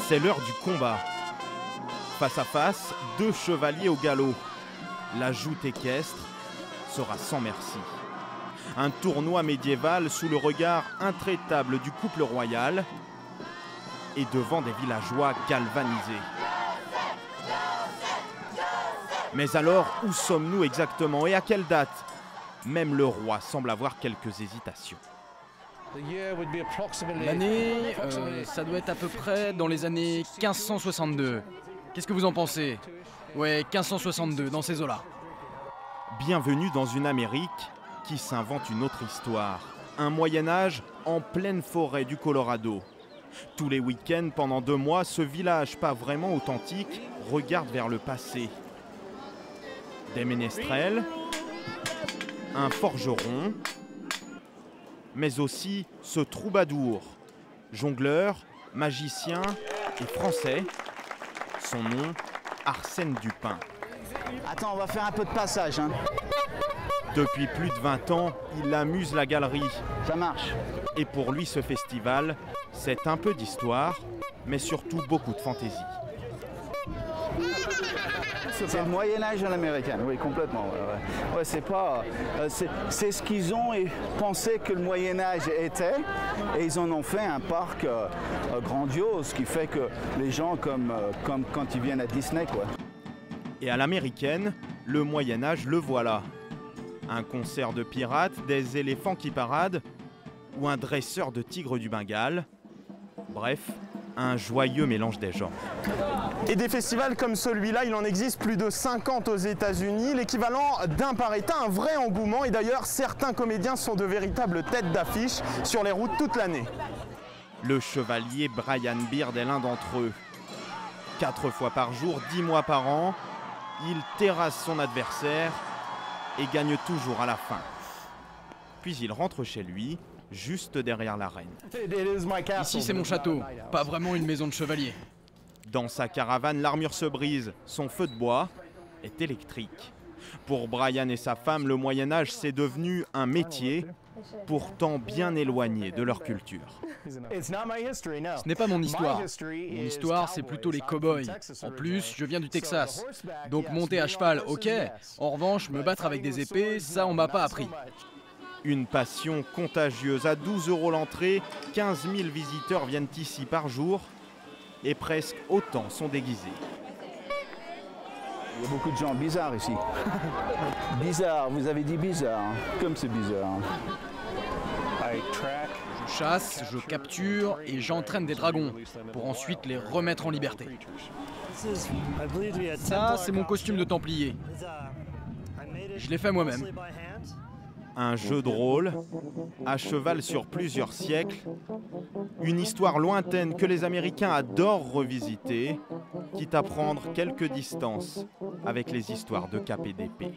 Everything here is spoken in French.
C'est l'heure du combat. Face à face, deux chevaliers au galop. La joute équestre sera sans merci. Un tournoi médiéval sous le regard intraitable du couple royal et devant des villageois galvanisés. Mais alors, où sommes-nous exactement et à quelle date? Même le roi semble avoir quelques hésitations. L'année, ça doit être à peu près dans les années 1562. Qu'est-ce que vous en pensez? Ouais, 1562, dans ces eaux-là. Bienvenue dans une Amérique qui s'invente une autre histoire. Un Moyen-Âge en pleine forêt du Colorado. Tous les week-ends, pendant 2 mois, ce village pas vraiment authentique regarde vers le passé. Des ménestrels, un forgeron, mais aussi ce troubadour, jongleur, magicien et français. Son nom, Arsène Dupin. Attends, on va faire un peu de passage. Hein. Depuis plus de 20 ans, il amuse la galerie. Ça marche. Et pour lui, ce festival, c'est un peu d'histoire, mais surtout beaucoup de fantaisie. C'est le Moyen-Âge à l'américaine, oui, complètement. Ouais, c'est pas, c'est ce qu'ils ont pensé que le Moyen-Âge était, et ils en ont fait un parc grandiose, qui fait que les gens, comme quand ils viennent à Disney, quoi. Et à l'américaine, le Moyen-Âge, le voilà. Un concert de pirates, des éléphants qui paradent, ou un dresseur de tigres du Bengale. Bref, un joyeux mélange des genres. Et des festivals comme celui-là, il en existe plus de 50 aux États-Unis, l'équivalent d'un par État, un vrai engouement. Et d'ailleurs, certains comédiens sont de véritables têtes d'affiche sur les routes toute l'année. Le chevalier Brian Beard est l'un d'entre eux. 4 fois par jour, 10 mois par an, il terrasse son adversaire et gagne toujours à la fin. Puis il rentre chez lui, juste derrière la reine. Ici, c'est mon château, pas vraiment une maison de chevalier. Dans sa caravane, l'armure se brise, son feu de bois est électrique. Pour Brian et sa femme, le Moyen-Âge, c'est devenu un métier, pourtant bien éloigné de leur culture. Ce n'est pas mon histoire. Mon histoire, c'est plutôt les cow-boys. En plus, je viens du Texas. Donc monter à cheval, ok. En revanche, me battre avec des épées, ça, on m'a pas appris. Une passion contagieuse. À 12 € l'entrée, 15 000 visiteurs viennent ici par jour et presque autant sont déguisés. Il y a beaucoup de gens bizarres ici. Bizarre, vous avez dit bizarre, comme c'est bizarre. Je chasse, je capture et j'entraîne des dragons pour ensuite les remettre en liberté. Ça, c'est mon costume de templier. Je l'ai fait moi-même. Un jeu de rôle, à cheval sur plusieurs siècles, une histoire lointaine que les Américains adorent revisiter, quitte à prendre quelques distances avec les histoires de cap et d'épée.